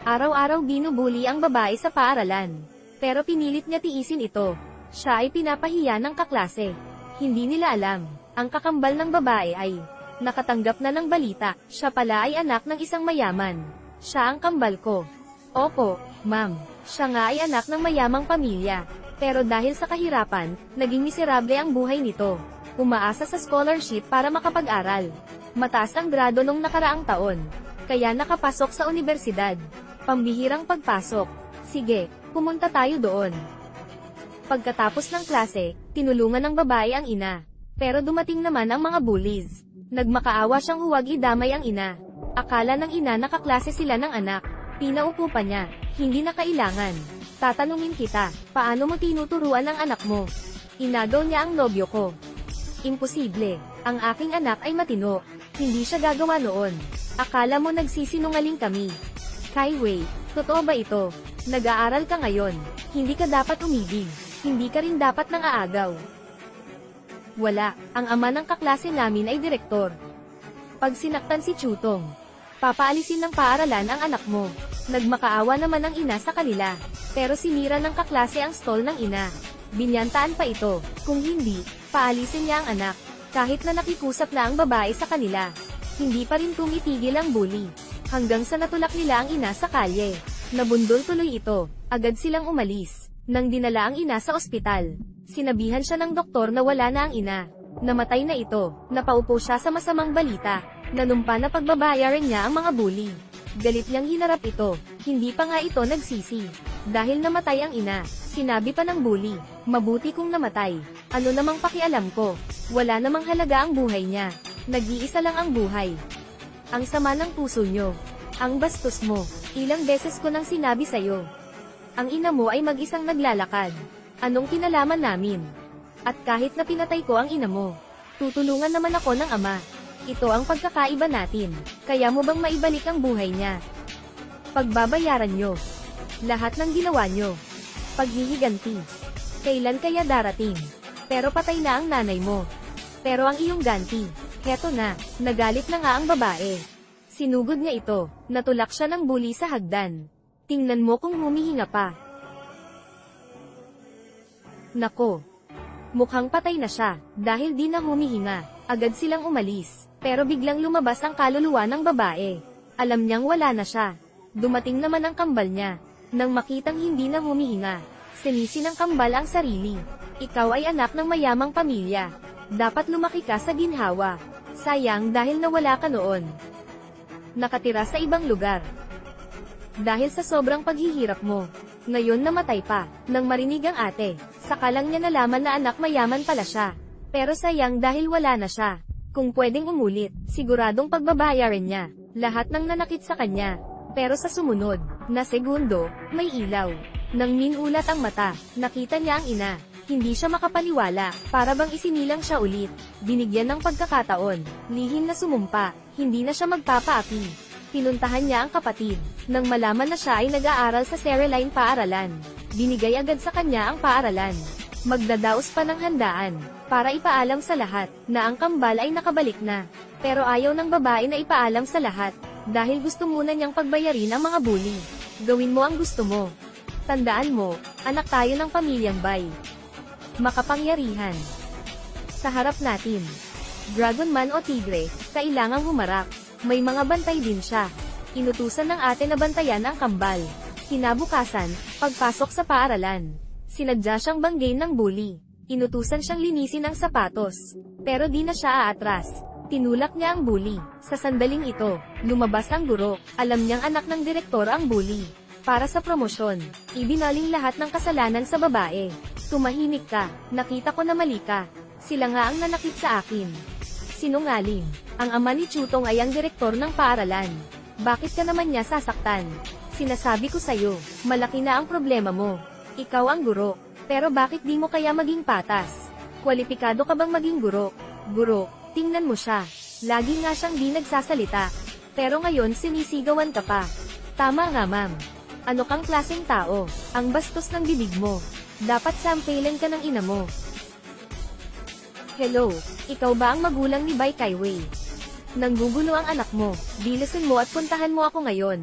Araw-araw binubuli ang babae sa paaralan. Pero pinilit niya tiisin ito. Siya ay pinapahiya ng kaklase. Hindi nila alam, ang kakambal ng babae ay nakatanggap na ng balita. Siya pala ay anak ng isang mayaman. Siya ang kambal ko. Opo, ma'am. Siya nga ay anak ng mayamang pamilya. Pero dahil sa kahirapan, naging miserable ang buhay nito. Umaasa sa scholarship para makapag-aral. Mataas ang grado nung nakaraang taon. Kaya nakapasok sa universidad. Pambihirang pagpasok. Sige, pumunta tayo doon. Pagkatapos ng klase, tinulungan ng babae ang ina. Pero dumating naman ang mga bullies. Nagmakaawa siyang huwag idamay ang ina. Akala ng ina nakaklase sila ng anak. Pinaupo pa niya. Hindi na kailangan. Tatanungin kita, paano mo tinuturuan ang anak mo? Inagaw niya ang nobyo ko. Imposible. Ang aking anak ay matino. Hindi siya gagawa noon. Akala mo nagsisinungaling kami. Kaiwei, totoo ba ito? Nag-aaral ka ngayon. Hindi ka dapat umibig. Hindi ka rin dapat nang aagaw. Wala, ang ama ng kaklase namin ay direktor. Pag sinaktan si Chutong, papaalisin ng paaralan ang anak mo. Nagmakaawa naman ang ina sa kanila. Pero sinira ng kaklase ang stall ng ina. Binyantaan pa ito. Kung hindi, paalisin niya ang anak. Kahit na nakikusap na ang babae sa kanila. Hindi pa rin tumitigil ang bully. Hanggang sa natulak nila ang ina sa kalye. Nabundol tuloy ito. Agad silang umalis. Nang dinala ang ina sa ospital, sinabihan siya ng doktor na wala na ang ina. Namatay na ito. Napaupo siya sa masamang balita. Nanumpa na pagbabayaran niya ang mga bully. Galit niyang hinarap ito. Hindi pa nga ito nagsisi. Dahil namatay ang ina, sinabi pa ng bully, mabuti kung namatay. Ano namang pakialam ko? Wala namang halaga ang buhay niya. Nag-iisa lang ang buhay. Ang sama ng puso nyo. Ang bastos mo. Ilang beses ko nang sinabi sa'yo. Ang ina mo ay mag-isang naglalakad. Anong kinalaman namin? At kahit na pinatay ko ang ina mo, tutulungan naman ako ng ama. Ito ang pagkakaiba natin. Kaya mo bang maibalik ang buhay niya? Pagbabayaran nyo. Lahat ng ginawa nyo. Paghihiganti. Kailan kaya darating? Pero patay na ang nanay mo. Pero ang iyong ganti, heto na, nagalit na nga ang babae. Sinugod niya ito, natulak siya ng bully sa hagdan. Tingnan mo kung humihinga pa. Nako. Mukhang patay na siya, dahil di na humihinga. Agad silang umalis, pero biglang lumabas ang kaluluwa ng babae. Alam niyang wala na siya. Dumating naman ang kambal niya. Nang makitang hindi na humihinga, sinisi ng kambal ang sarili. Ikaw ay anak ng mayamang pamilya. Dapat lumaki ka sa ginhawa. Sayang dahil nawala ka noon. Nakatira sa ibang lugar. Dahil sa sobrang paghihirap mo. Ngayon namatay pa. Nang marinig ang ate, saka lang niya nalaman na anak mayaman pala siya. Pero sayang dahil wala na siya. Kung pwedeng umulit, siguradong pagbabayaran niya lahat ng nanakit sa kanya. Pero sa sumunod na segundo, may ilaw. Nang minulat ang mata, nakita niya ang ina. Hindi siya makapaniwala, para bang isinilang siya ulit. Binigyan ng pagkakataon, lihim na sumumpa, hindi na siya magpapaapi. Pinuntahan niya ang kapatid. Nang malaman na siya ay nag-aaral sa Cereline paaralan, binigay agad sa kanya ang paaralan. Magdadaos pa ng handaan, para ipaalam sa lahat, na ang kambal ay nakabalik na. Pero ayaw ng babae na ipaalam sa lahat, dahil gusto muna niyang pagbayarin ang mga bully. Gawin mo ang gusto mo. Tandaan mo, anak tayo ng pamilyang Bay. Makapangyarihan. Sa harap natin. Dragon Man o tigre, kailangang humarap. May mga bantay din siya. Inutusan ng ate na bantayan ang kambal. Kinabukasan, pagpasok sa paaralan. Sinadya siyang banggain ng bully. Inutusan siyang linisin ang sapatos. Pero di na siya aatras. Tinulak niya ang bully. Sa sandaling ito, lumabas ang guro. Alam niyang anak ng direktor ang bully. Para sa promosyon, ibinaling lahat ng kasalanan sa babae. Tumahimik ka, nakita ko na mali ka. Sila nga ang nanakit sa akin. Sinungaling. Ang ama ni Chutong ay ang direktor ng paaralan. Bakit ka naman niya sasaktan? Sinasabi ko sa'yo, malaki na ang problema mo. Ikaw ang guro. Pero bakit di mo kaya maging patas? Kwalipikado ka bang maging guro? Guro, tingnan mo siya. Lagi nga siyang di nagsasalita. Pero ngayon sinisigawan ka pa. Tama nga ma'am. Ano kang klaseng tao? Ang bastos ng bibig mo. Dapat sampailan ka ng ina mo. Hello, ikaw ba ang magulang ni Bai Kaiwei? Nanggugulo ang anak mo, bilisin mo at puntahan mo ako ngayon.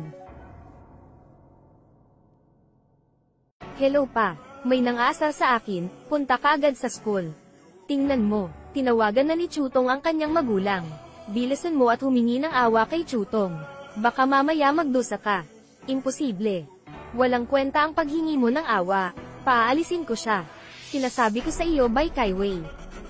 Hello pa. May nangaasar sa akin, punta ka agad sa school. Tingnan mo, tinawagan na ni Chutong ang kanyang magulang. Bilisan mo at humingi ng awa kay Chutong. Baka mamaya magdusa ka. Imposible. Walang kwenta ang paghingi mo ng awa. Paaalisin ko siya. Sinasabi ko sa iyo by Kaiwei.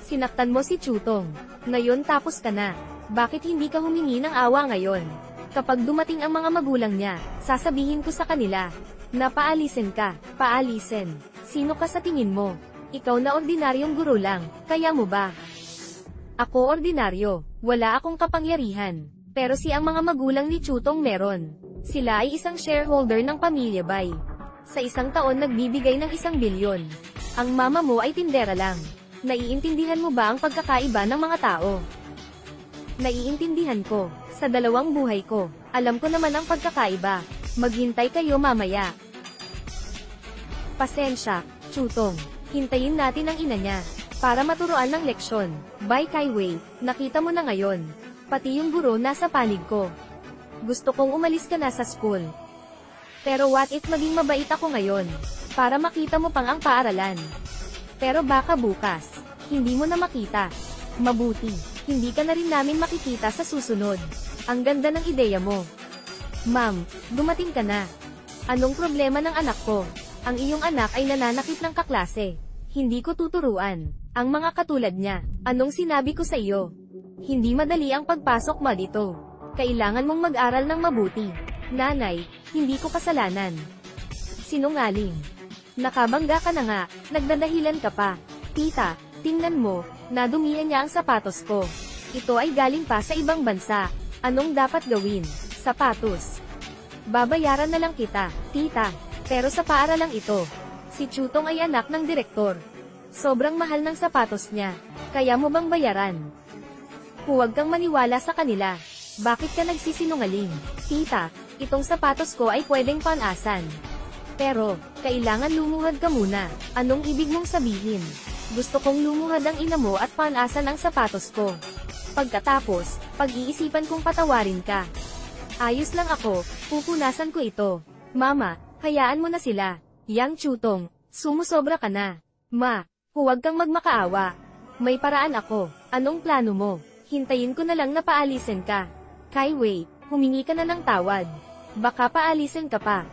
Sinaktan mo si Chutong. Ngayon tapos ka na. Bakit hindi ka humingi ng awa ngayon? Kapag dumating ang mga magulang niya, sasabihin ko sa kanila, na paalisin ka, paalisin. Sino ka sa tingin mo? Ikaw na ordinaryong guro lang, kaya mo ba? Ako ordinaryo, wala akong kapangyarihan. Pero si ang mga magulang ni Chutong meron. Sila ay isang shareholder ng pamilya Bai. Sa isang taon nagbibigay ng 1 bilyon. Ang mama mo ay tindera lang. Naiintindihan mo ba ang pagkakaiba ng mga tao? Naiintindihan ko. Sa 2 buhay ko, alam ko naman ang pagkakaiba. Maghintay kayo mamaya. Pasensya, Chutong. Hintayin natin ang ina niya. Para maturuan ng leksyon. By Kaiwei, nakita mo na ngayon. Pati yung guro nasa panig ko. Gusto kong umalis ka na sa school. Pero what if maging mabait ako ngayon? Para makita mo pang ang paaralan. Pero baka bukas, hindi mo na makita. Mabuti, hindi ka na rin namin makikita sa susunod. Ang ganda ng ideya mo. Ma'am, dumating ka na. Anong problema ng anak ko? Ang iyong anak ay nananakit ng kaklase. Hindi ko tuturuan. Ang mga katulad niya. Anong sinabi ko sa iyo? Hindi madali ang pagpasok mo dito. Kailangan mong mag-aral ng mabuti. Nanay, hindi ko kasalanan. Sinungaling. Nakabangga ka na nga, nagdadahilan ka pa. Tita, tingnan mo, nadumihan niya ang sapatos ko. Ito ay galing pa sa ibang bansa. Anong dapat gawin? Sapatos. Babayaran na lang kita, tita. Pero sa paaralang ito, si Chutong ay anak ng direktor. Sobrang mahal ng sapatos niya. Kaya mo bang bayaran? Huwag kang maniwala sa kanila. Bakit ka nagsisinungaling? Tita, itong sapatos ko ay pwedeng panasan. Pero, kailangan lumuhad ka muna. Anong ibig mong sabihin? Gusto kong lumuhad ang ina mo at panasan ang sapatos ko. Pagkatapos, pag-iisipan kong patawarin ka. Ayos lang ako, pupunasan ko ito. Mama, hayaan mo na sila. Yang Chutong, sumusobra ka na. Ma, huwag kang magmakaawa. May paraan ako. Anong plano mo? Hintayin ko na lang na paalisin ka. Kaiwei, humingi ka na ng tawad. Baka paalisin ka pa.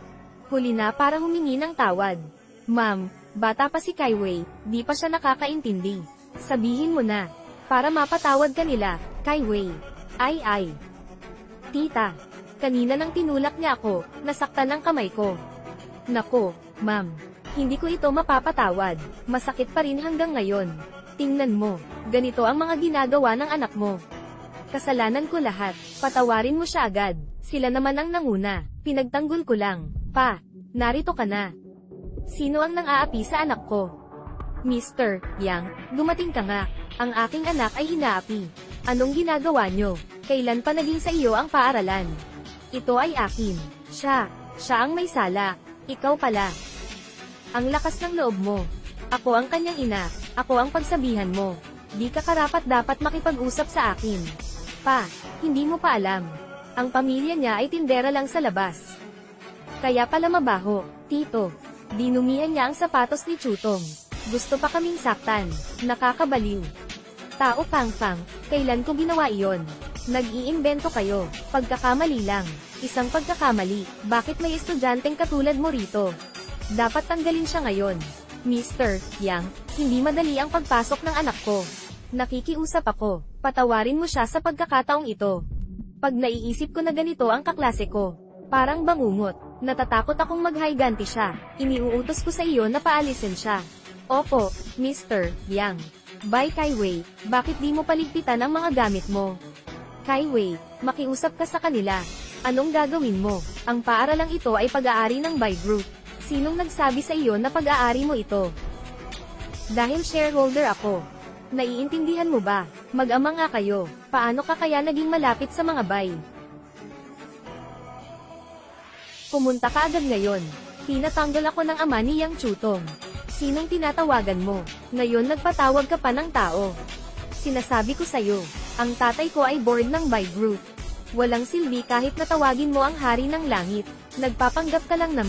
Huli na para humingi ng tawad. Ma'am, bata pa si Kaiwei, di pa siya nakakaintindi. Sabihin mo na. Para mapatawad ka nila, Kaiwei. Ay. Tita, kanina nang tinulak niya ako, nasaktan ang kamay ko. Nako, ma'am. Hindi ko ito mapapatawad. Masakit pa rin hanggang ngayon. Tingnan mo, ganito ang mga ginagawa ng anak mo. Kasalanan ko lahat, patawarin mo siya agad. Sila naman ang nanguna, pinagtanggol ko lang. Pa, narito ka na. Sino ang nang-aapi sa anak ko? Mr. Yang, dumating ka nga. Ang aking anak ay hinaapi. Anong ginagawa nyo? Kailan pa naging sa iyo ang paaralan? Ito ay akin. Siya ang may sala. Ikaw pala. Ang lakas ng loob mo. Ako ang kanyang ina. Ako ang pagsabihan mo. Di ka karapat-dapat makipag-usap sa akin. Pa, hindi mo pa alam. Ang pamilya niya ay tindera lang sa labas. Kaya pala mabaho, tito. Dinumihan niya ang sapatos ni Chutong. Gusto pa kaming saktan. Nakakabaliw. Tao pang-pang, kailan ko ginawa iyon? Nag-iimbento kayo. Pagkakamali lang. Isang pagkakamali. Bakit may estudyanteng katulad mo rito? Dapat tanggalin siya ngayon. Mr. Yang, hindi madali ang pagpasok ng anak ko. Nakikiusap ako. Patawarin mo siya sa pagkakataong ito. Pag naiisip ko na ganito ang kaklase ko, parang bangungot. Natatakot akong maghayganti siya. Iniuutos ko sa iyo na paalisin siya. Opo, Mr. Yang. By Kaiwei, bakit di mo paligpitan ang mga gamit mo? Kaiwei, makiusap ka sa kanila. Anong gagawin mo? Ang paaralang ito ay pag-aari ng Bai Group. Sinong nagsabi sa iyo na pag-aari mo ito? Dahil shareholder ako. Naiintindihan mo ba? Mag-ama nga kayo. Paano ka kaya naging malapit sa mga Bai? Pumunta ka agad ngayon. Tinatanggal ako ng ama ni Yang Chutong. Sinong tinatawagan mo? Ngayon nagpatawag ka pa ng tao. Sinasabi ko sa'yo, ang tatay ko ay board ng Bai Group. Walang silbi kahit natawagin mo ang hari ng langit. Nagpapanggap ka lang naman.